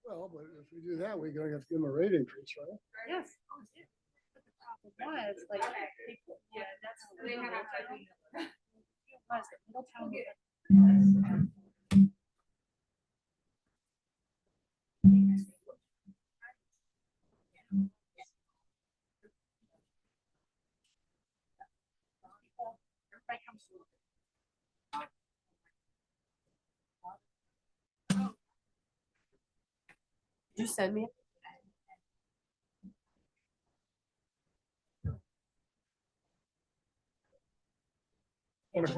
Well, but if we do that, we're going to have to give them a rate increase, right? Yes. But the problem was, like, yeah, that's the thing. Was that Middletown everybody comes to Did you send me? Good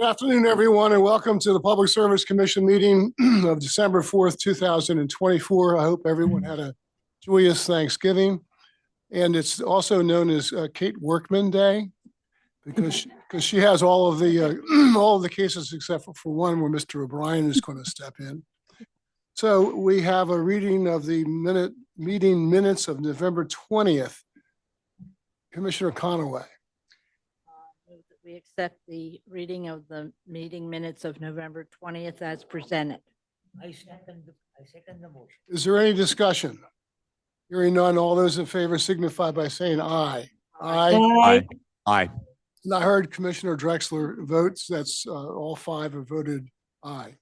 afternoon, everyone, and welcome to the Public Service Commission meeting of December 4th, 2024. I hope everyone had a joyous Thanksgiving. And it's also known as Kate Workman Day because she has all of the cases except for one where Mr. O'Brien is going to step in. So we have a reading of the meeting minutes of November 20th. Commissioner Conaway. Move that we accept the reading of the meeting minutes of November 20th as presented. I second the motion. Is there any discussion? Hearing none, all those in favor signify by saying aye. Aye. Aye. And I heard Commissioner Drexler votes. That's all five have voted aye.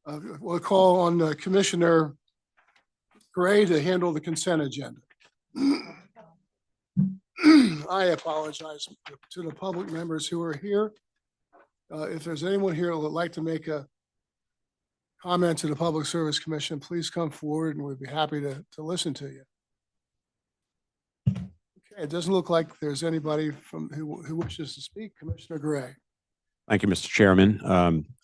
We'll call on Commissioner Gray to handle the consent agenda. I apologize to the public members who are here. If there's anyone here who would like to make a comment to the Public Service Commission, please come forward and we'd be happy to listen to you. Okay, it doesn't look like there's anybody who wishes to speak. Commissioner Gray. Thank you, Mr. Chairman.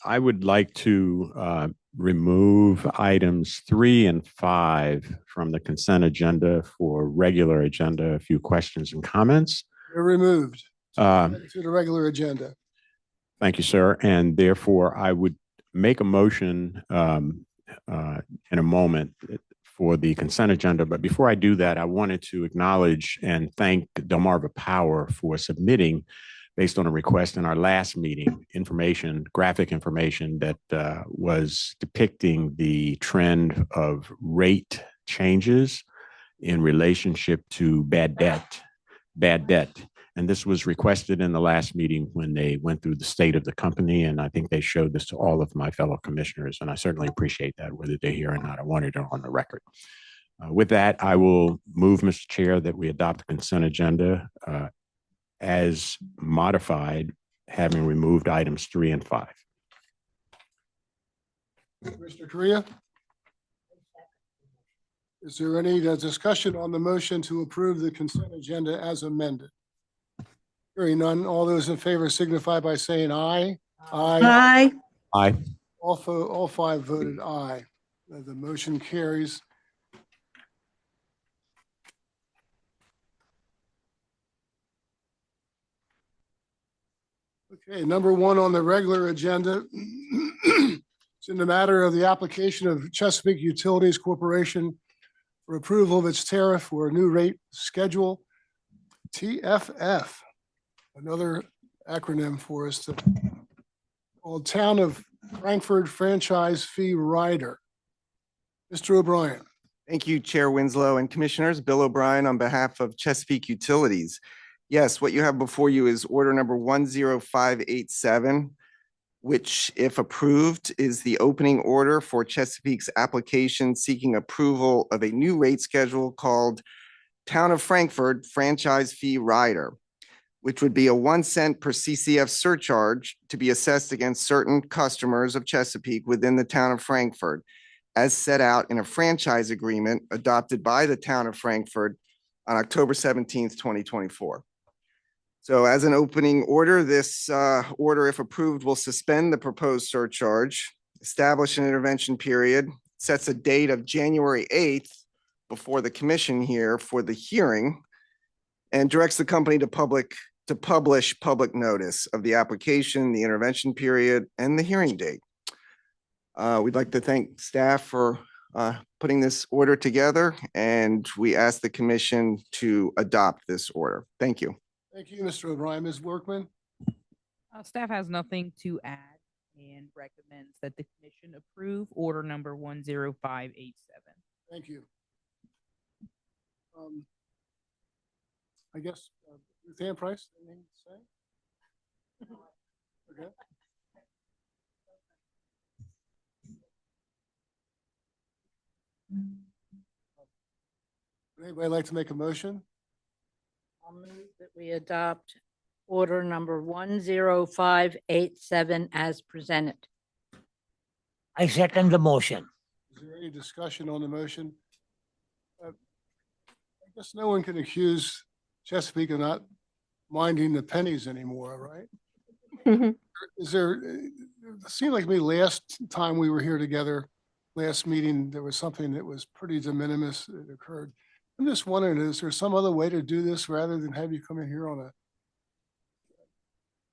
I would like to remove items 3 and 5 from the consent agenda for regular agenda. A few questions and comments. They're removed to the regular agenda. Thank you, sir. And therefore, I would make a motion in a moment for the consent agenda. But before I do that, I wanted to acknowledge and thank Delmarva Power for submitting, based on a request in our last meeting, graphic information that was depicting the trend of rate changes in relationship to bad debt. And this was requested in the last meeting when they went through the state of the company. And I think they showed this to all of my fellow commissioners. And I certainly appreciate that, whether they're here or not. I wanted it on the record. With that, I will move, Mr. Chair, that we adopt the consent agenda as modified, having removed items 3 and 5. Mr. Korea? Is there any discussion on the motion to approve the consent agenda as amended? Hearing none, all those in favor signify by saying aye. Aye. Aye. All 5 voted aye. The motion carries. Okay, number 1 on the regular agenda. It's in the matter of the application of Chesapeake Utilities Corporation for approval of its tariff for a new rate schedule, TFF. Another acronym for us, called Town of Frankfurt Franchise Fee Rider. Mr. O'Brien. Thank you, Chair Winslow and Commissioners. Bill O'Brien on behalf of Chesapeake Utilities. Yes, what you have before you is order number 10587, which, if approved, is the opening order for Chesapeake's application seeking approval of a new rate schedule called Town of Frankfurt Franchise Fee Rider, which would be a 1 cent per CCF surcharge to be assessed against certain customers of Chesapeake within the Town of Frankfurt, as set out in a franchise agreement adopted by the Town of Frankfurt on October 17th, 2024. So as an opening order, this order, if approved, will suspend the proposed surcharge, establish an intervention period, sets a date of January 8th before the commission here for the hearing, and directs the company to publish public notice of the application, the intervention period, and the hearing date. We'd like to thank staff for putting this order together, and we ask the commission to adopt this order. Thank you. Thank you, Mr. O'Brien. Ms. Workman? Staff has nothing to add and recommends that the commission approve order number 10587. Thank you. I guess Ruth Ann Price, anything to say? Okay. Would anybody like to make a motion? I'll move that we adopt order number 10587 as presented. I second the motion. Is there any discussion on the motion? I guess no one can accuse Chesapeake of not minding the pennies anymore, right? Is there, it seemed like to me last time we were here together, last meeting, there was something that was pretty de minimis that occurred. I'm just wondering, is there some other way to do this rather than have you come in here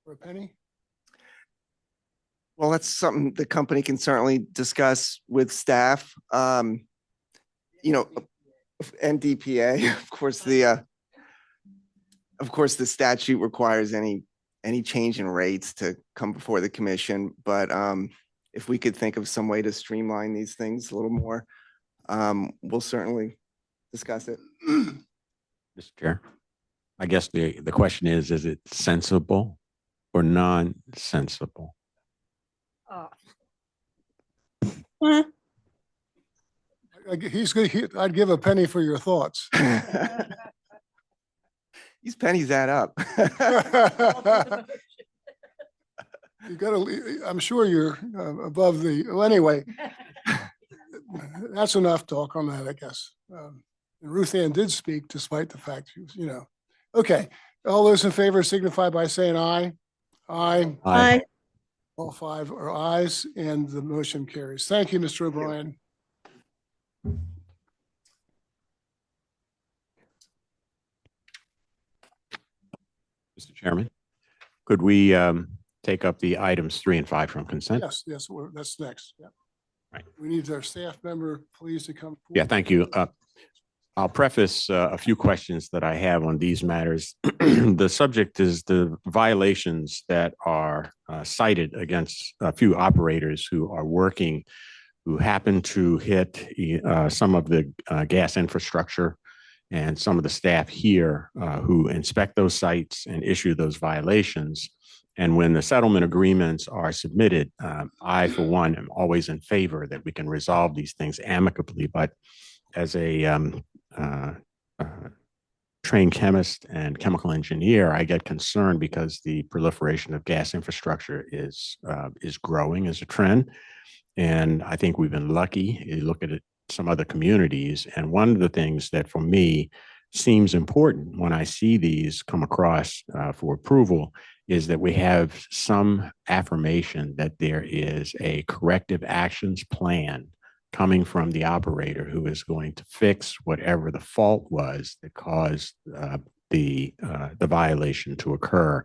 for a penny? Well, that's something the company can certainly discuss with staff. You know, and DPA, of course, the statute requires any change in rates to come before the commission. But if we could think of some way to streamline these things a little more, we'll certainly discuss it. Mr. Chair, I guess the question is it sensible or non-sensible? He's good. I'd give a penny for your thoughts. These pennies add up. You gotta, I'm sure you're above well, anyway, that's enough talk on that, I guess. And Ruth Ann did speak despite the fact she was, okay. All those in favor signify by saying aye. Aye. Aye. All 5 are ayes, and the motion carries. Thank you, Mr. O'Brien. Mr. Chairman, could we take up the items 3 and 5 from consent? Yes, that's next. Yeah. Right. We need our staff member, please, to come. Yeah, forward. thank you. I'll preface a few questions that I have on these matters. The subject is the violations that are cited against a few operators who are working, who happen to hit some of the gas infrastructure and some of the staff here who inspect those sites and issue those violations. And when the settlement agreements are submitted, I, for one, am always in favor that we can resolve these things amicably. But as a trained chemist and chemical engineer, I get concerned because the proliferation of gas infrastructure is growing as a trend. And I think we've been lucky. You look at it, some other communities, and one of the things that for me seems important when I see these come across for approval is that we have some affirmation that there is a corrective actions plan coming from the operator who is going to fix whatever the fault was that caused the violation to occur.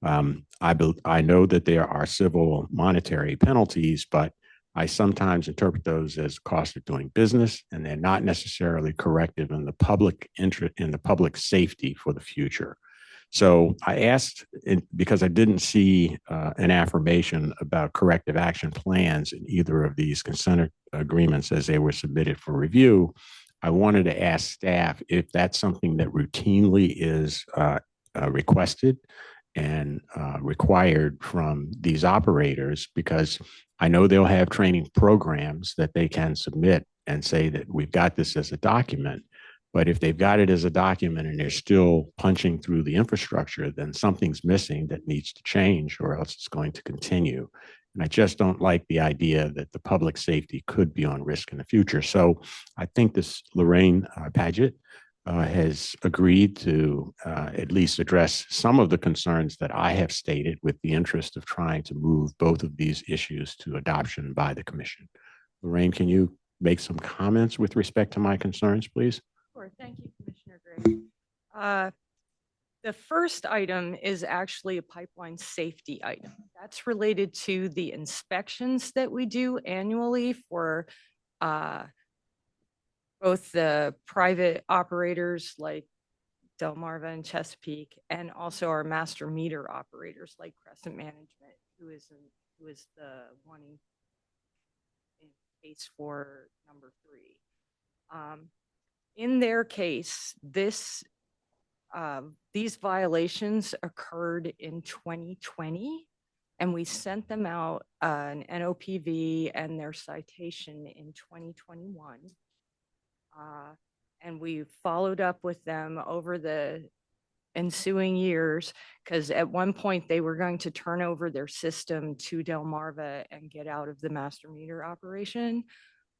I know that there are civil monetary penalties, but I sometimes interpret those as cost of doing business, and they're not necessarily corrective in the public interest, in the public safety for the future. So I asked, because I didn't see an affirmation about corrective action plans in either of these consent agreements as they were submitted for review. I wanted to ask staff if that's something that routinely is requested and required from these operators, because I know they'll have training programs that they can submit and say that we've got this as a document. But if they've got it as a document and they're still punching through the infrastructure, then something's missing that needs to change, or else it's going to continue. And I just don't like the idea that the public safety could be on risk in the future. So I think this Lorraine Paget has agreed to at least address some of the concerns that I have stated, with the interest of trying to move both of these issues to adoption by the commission. Lorraine, can you make some comments with respect to my concerns, please? Sure. Thank you, Commissioner Gray. The first item is actually a pipeline safety item. That's related to the inspections that we do annually for both the private operators like Delmarva and Chesapeake, and also our master meter operators like Crescent Management, who is the one in case for number 3. In their case, these violations occurred in 2020, and we sent them out an NOPV and their citation in 2021. And we followed up with them over the ensuing years, because at one point they were going to turn over their system to Delmarva and get out of the master meter operation.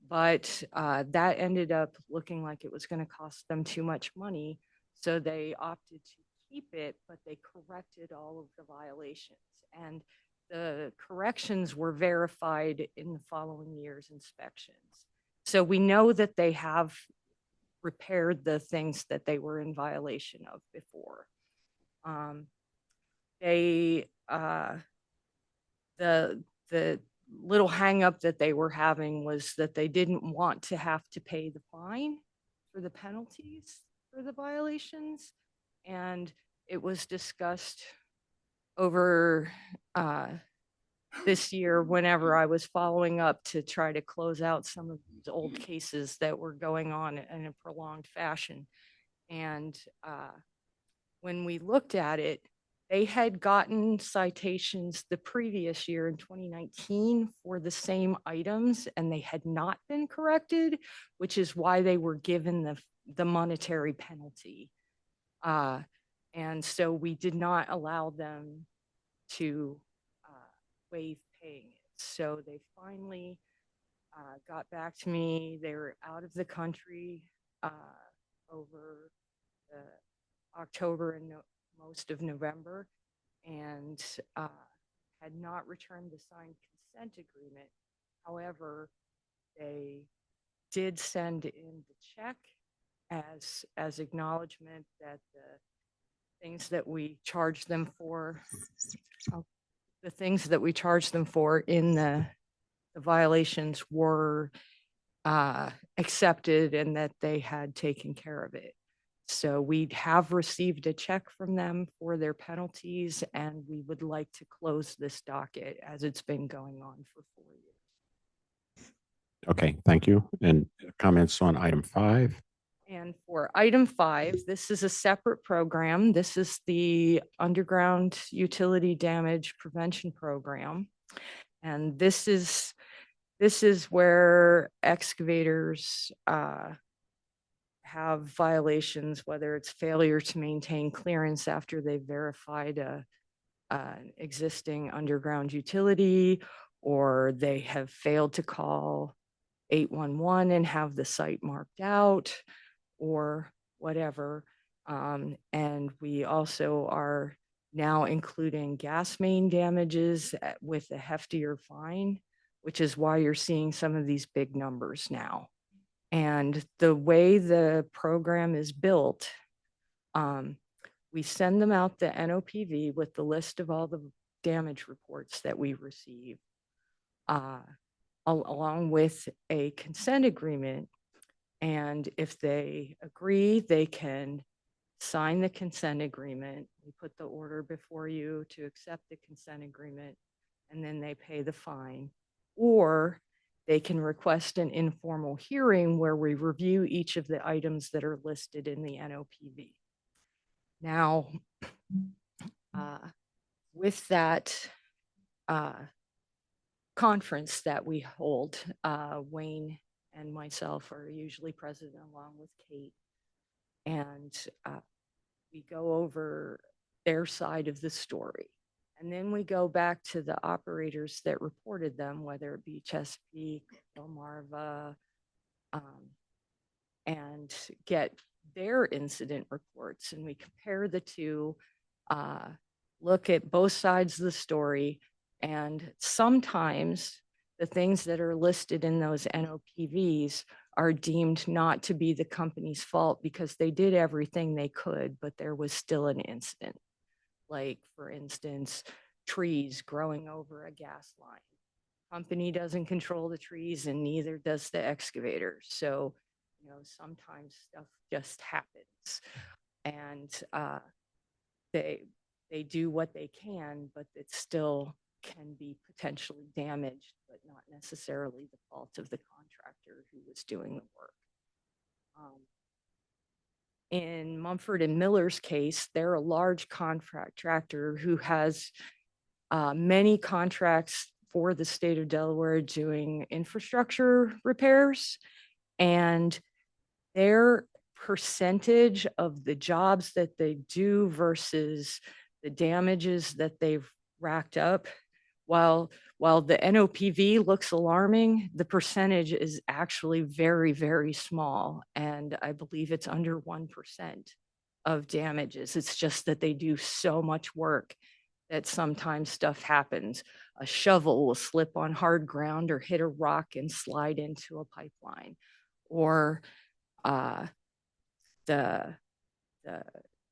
But that ended up looking like it was going to cost them too much money. So they opted to keep it, but they corrected all of the violations. And the corrections were verified in the following year's inspections. So we know that they have repaired the things that they were in violation of before. The little hang up that they were having was that they didn't want to have to pay the fine for the penalties for the violations. And it was discussed over this year whenever I was following up to try to close out some of these old cases that were going on in a prolonged fashion. And when we looked at it, they had gotten citations the previous year in 2019 for the same items, and they had not been corrected, which is why they were given the monetary penalty. And so we did not allow them to waive paying it. So they finally got back to me. They were out of the country over the October and most of November, and had not returned the signed consent agreement. However, they did send in the check as acknowledgement that the things that we charged them for, in the the violations were accepted and that they had taken care of it. So we have received a check from them for their penalties, and we would like to close this docket as it's been going on for 4 years. Okay, thank you. And comments on item 5? And for item 5, this is a separate program. This is the Underground Utility Damage Prevention Program. And this is where excavators have violations, whether it's failure to maintain clearance after they've verified an existing underground utility, or they have failed to call 811 and have the site marked out, or whatever. And we also are now including gas main damages with a heftier fine, which is why you're seeing some of these big numbers now. And the way the program is built, we send them out the NOPV with the list of all the damage reports that we receive, along with a consent agreement. And if they agree, they can sign the consent agreement. We put the order before you to accept the consent agreement, and then they pay the fine. Or they can request an informal hearing where we review each of the items that are listed in the NOPV. Now, with that conference that we hold, Wayne and myself are usually present along with Kate, and we go over their side of the story. And then we go back to the operators that reported them, whether it be Chesapeake, Delmarva, and get their incident reports. And we compare the two, look at both sides of the story. And sometimes the things that are listed in those NOPVs are deemed not to be the company's fault because they did everything they could, but there was still an incident. Like, for instance, trees growing over a gas line. Company doesn't control the trees and neither does the excavator. So, you know, sometimes stuff just happens. And they do what they can, but it still can be potentially damaged, but not necessarily the fault of the contractor who was doing the work. In Mumford and Miller's case, they're a large contractor who has many contracts for the state of Delaware doing infrastructure repairs, and their percentage of the jobs that they do versus the damages that they've racked up, while the NOPV looks alarming, the percentage is actually very, very small. And I believe it's under 1% of damages. It's just that they do so much work that sometimes stuff happens. A shovel will slip on hard ground or hit a rock and slide into a pipeline. Or there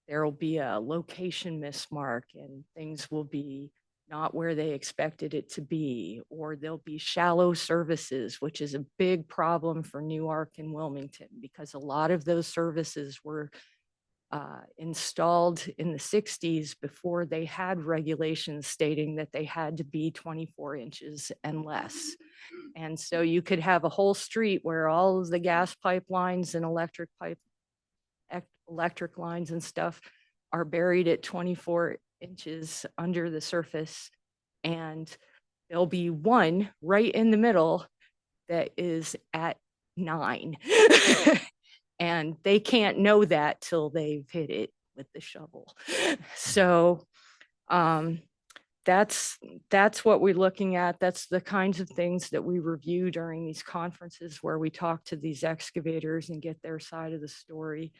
will be a location mismark and things will be not where they expected it to be, or there'll be shallow services, which is a big problem for Newark and Wilmington because a lot of those services were installed in the 60s before they had regulations stating that they had to be 24 inches and less. And so you could have a whole street where all of the gas pipelines and electric lines and stuff are buried at 24 inches under the surface, and there'll be one right in the middle that is at 9. And they can't know that till they've hit it with the shovel. So that's what we're looking at. That's the kinds of things that we review during these conferences where we talk to these excavators and get their side of the story.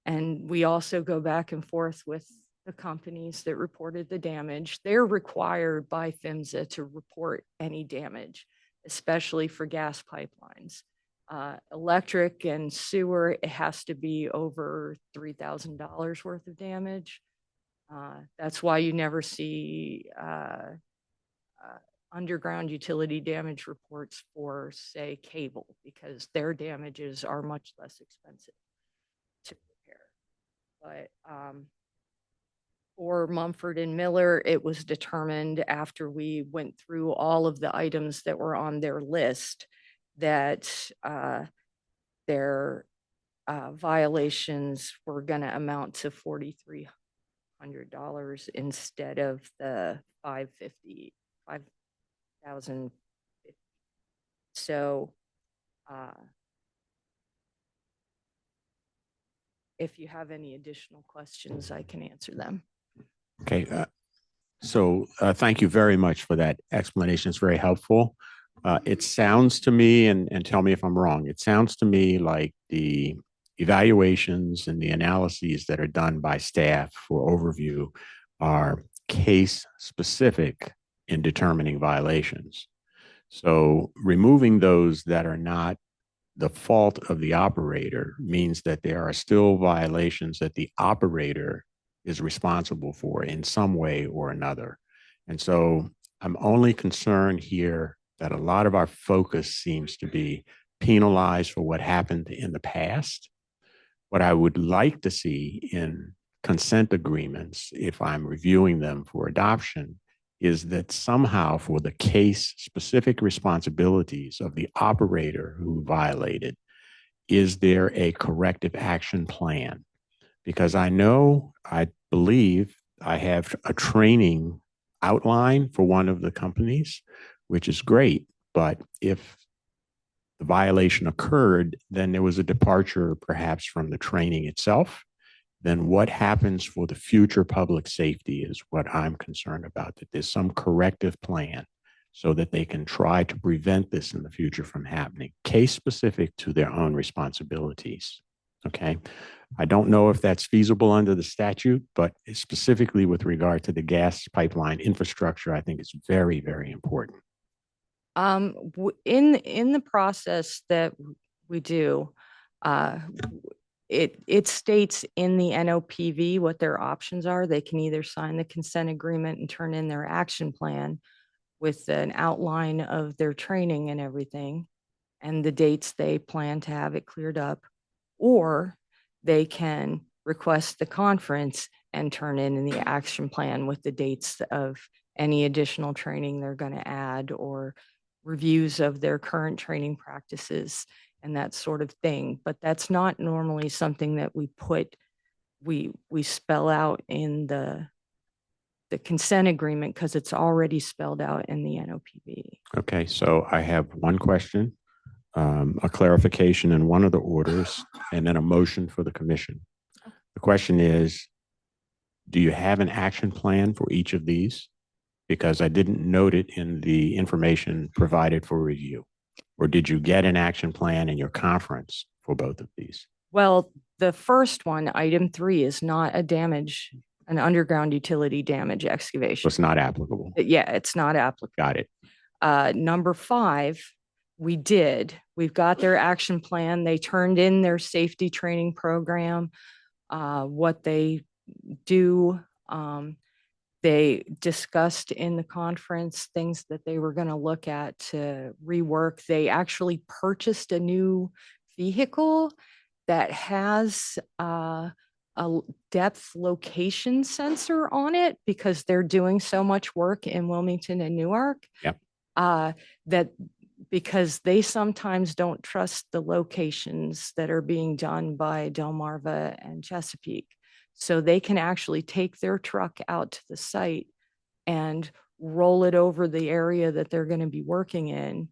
And we also go back and forth with the companies that reported the damage. They're required by PHMSA to report any damage, especially for gas pipelines. Electric and sewer, it has to be over $3,000 worth of damage. That's why you never see underground utility damage reports for, say, cable, because their damages are much less expensive to repair. But for Mumford and Miller, it was determined after we went through all of the items that were on their list that their violations were going to amount to $4,300 instead of the $5,050. So if you have any additional questions, I can answer them. Okay. So thank you very much for that explanation. It's very helpful. It sounds to me, and tell me if I'm wrong, it sounds to me like the evaluations and the analyses that are done by staff for overview are case specific in determining violations. So removing those that are not the fault of the operator means that there are still violations that the operator is responsible for in some way or another. And so I'm only concerned here that a lot of our focus seems to be penalized for what happened in the past. What I would like to see in consent agreements, if I'm reviewing them for adoption, is that somehow for the case specific responsibilities of the operator who violated, is there a corrective action plan? Because I believe I have a training outline for one of the companies, which is great. But if the violation occurred, then there was a departure perhaps from the training itself. Then what happens for the future public safety is what I'm concerned about, that there's some corrective plan so that they can try to prevent this in the future from happening, case specific to their own responsibilities. Okay. I don't know if that's feasible under the statute, but specifically with regard to the gas pipeline infrastructure, I think it's very, very important. In the process that we do, it states in the NOPV what their options are. They can either sign the consent agreement and turn in their action plan with an outline of their training and everything and the dates they plan to have it cleared up, or they can request the conference and turn in the action plan with the dates of any additional training they're going to add or reviews of their current training practices and that sort of thing. But that's not normally something that we spell out in the consent agreement because it's already spelled out in the NOPV. Okay, so I have one question, a clarification in one of the orders, and then a motion for the commission. The question is, do you have an action plan for each of these? Because I didn't note it in the information provided for review. Or did you get an action plan in your conference for both of these? Well, the first one, item 3, is not an underground utility damage So excavation. it's not applicable. Yeah, it's not applicable. Got it. Number 5, we've got their action plan. They turned in their safety training program, what they do. They discussed in the conference things that they were going to look at to rework. They actually purchased a new vehicle that has a depth location sensor on it because they're doing so much work in Wilmington and Newark. Yep. That because they sometimes don't trust the locations that are being done by Delmarva and Chesapeake. So they can actually take their truck out to the site and roll it over the area that they're going to be working in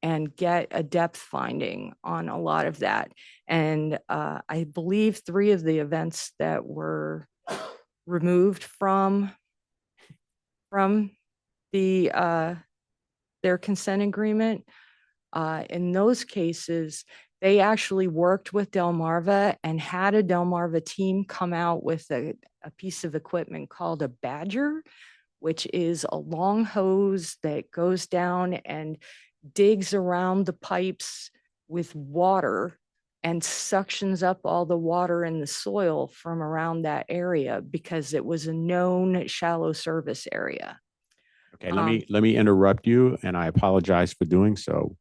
and get a depth finding on a lot of that. And I believe 3 of the events that were removed from their consent agreement, in those cases, they actually worked with Delmarva and had a Delmarva team come out with a piece of equipment called a Badger, which is a long hose that goes down and digs around the pipes with water and suctions up all the water in the soil from around that area because it was a known shallow service area. Okay, let me interrupt you, and I apologize for doing so.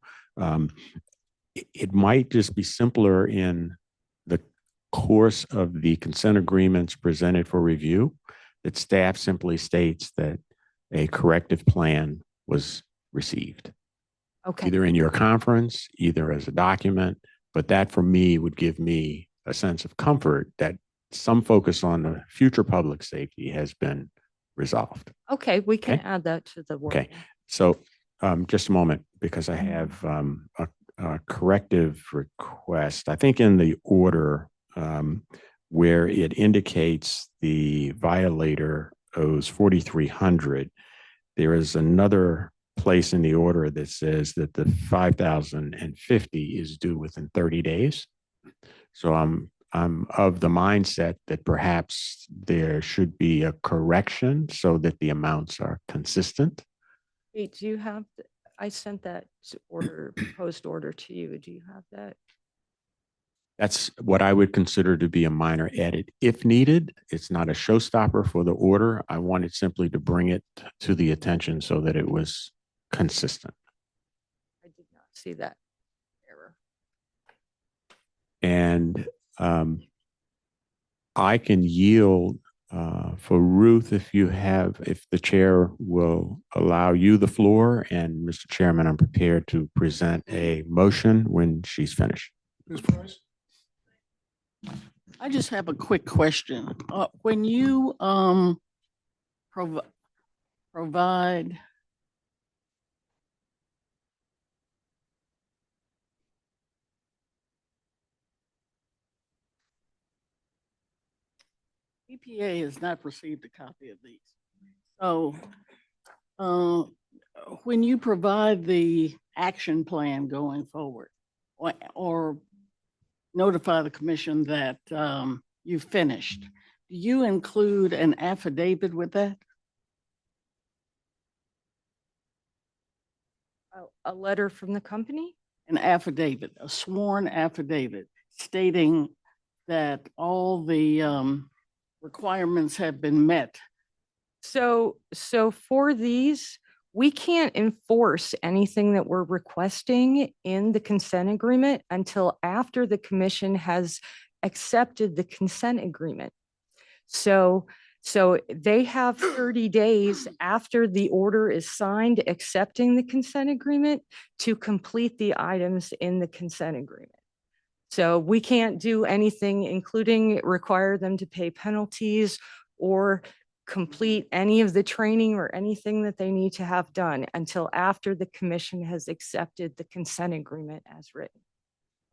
It might just be simpler in the course of the consent agreements presented for review that staff simply states that a corrective plan was received, Okay, either in your conference, either as a document, but that for me would give me a sense of comfort that some focus on the future public safety has been resolved. okay, we can Okay. add that to the Okay. wording. So just a moment, because I have a corrective request. I think in the order where it indicates the violator owes 4,300, there is another place in the order that says that the 5,050 is due within 30 days. So I'm of the mindset that perhaps there should be a correction so that the amounts are consistent. Wait, do you have, I sent that order, proposed order to you. Do you have that? That's what I would consider to be a minor edit. If needed, it's not a showstopper for the order. I wanted simply to bring it to the attention so that it was consistent. I did not see that error. And I can yield for Ruth if the chair will allow you the floor. And Mr. Chairman, I'm prepared to present a motion when she's finished. Ms. Price? I just have a quick question. When you provide EPA has not received a copy of these. So when you provide the action plan going forward or notify the commission that you've finished, do you include an affidavit with that? A letter from the company? An affidavit, a sworn affidavit stating that all the requirements have been met. So for these, we can't enforce anything that we're requesting in the consent agreement until after the commission has accepted the consent agreement. So they have 30 days after the order is signed accepting the consent agreement to complete the items in the consent agreement. So we can't do anything, including require them to pay penalties or complete any of the training or anything that they need to have done until after the commission has accepted the consent agreement as written.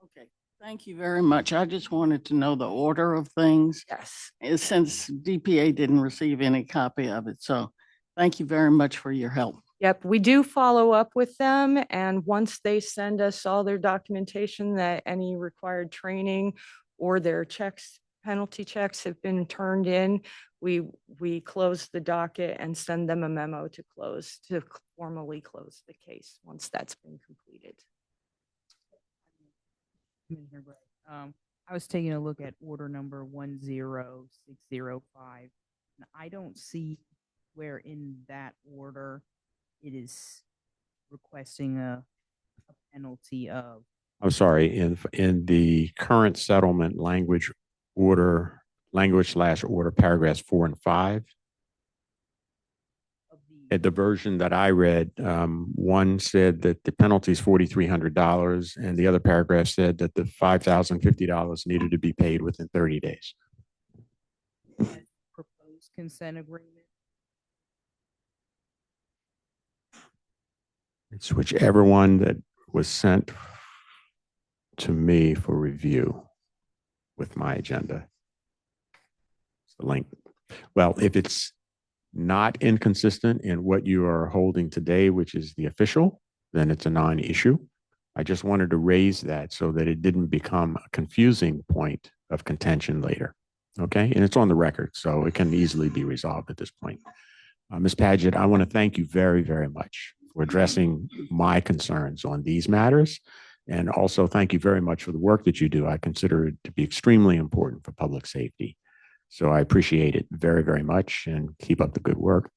Okay, thank you very much. I just wanted to know the order of things Yes. since DPA didn't receive any copy of it. So thank you very much for your help. Yep, we do follow up with them, and once they send us all their documentation that any required training or their checks, penalty checks have been turned in, we close the docket and send them a memo to formally close the case once that's been completed. Commissioner Gray. I was taking a look at order number 10605. And I don't see where in that order it is requesting a penalty of. I'm sorry, in the current settlement language order, language/order paragraphs 4 and 5. At the version that I read, one said that the penalty is $4,300, and the other paragraph said that the $5,050 needed to be paid within 30 days. Proposed consent agreement. It's whichever one that was sent to me for review with my agenda. It's the link. Well, if it's not inconsistent in what you are holding today, which is the official, then it's a non-issue. I just wanted to raise that so that it didn't become a confusing point of contention later. Okay, and it's on the record, so it can easily be resolved at this point. Ms. Paget, I want to thank you very, very much for addressing my concerns on these matters. And also thank you very much for the work that you do. I consider it to be extremely important for public safety. So I appreciate it very, very much, and keep up the good work.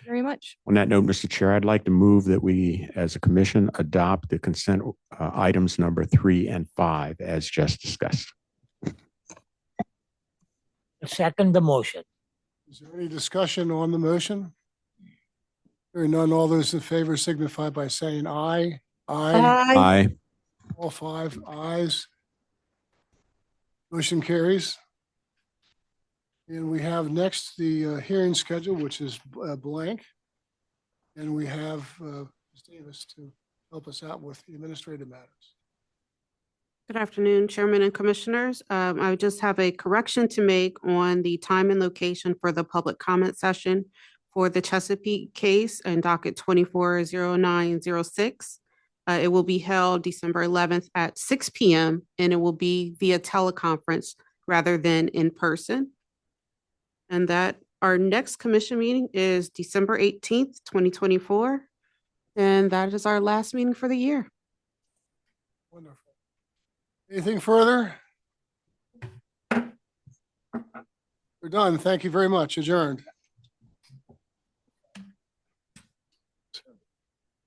Very much. On that note, Mr. Chair, I'd like to move that we, as a commission, adopt the consent items number 3 and 5 as just discussed. Second the motion. Is there any discussion on the motion? Hearing none, all those in favor signify by saying aye. Aye. Aye. All 5 ayes. Motion carries. And we have next the hearing schedule, which is blank. And we have Ms. Davis to help us out with the administrative matters. Good afternoon, Chairman and Commissioners. I just have a correction to make on the time and location for the public comment session for the Chesapeake case and docket 240906. It will be held December 11th at 6 p.m. and it will be via teleconference rather than in person. And that our next commission meeting is December 18th, 2024. And that is our last meeting for the year. Wonderful. Anything further? We're done. Thank you very much. Adjourned.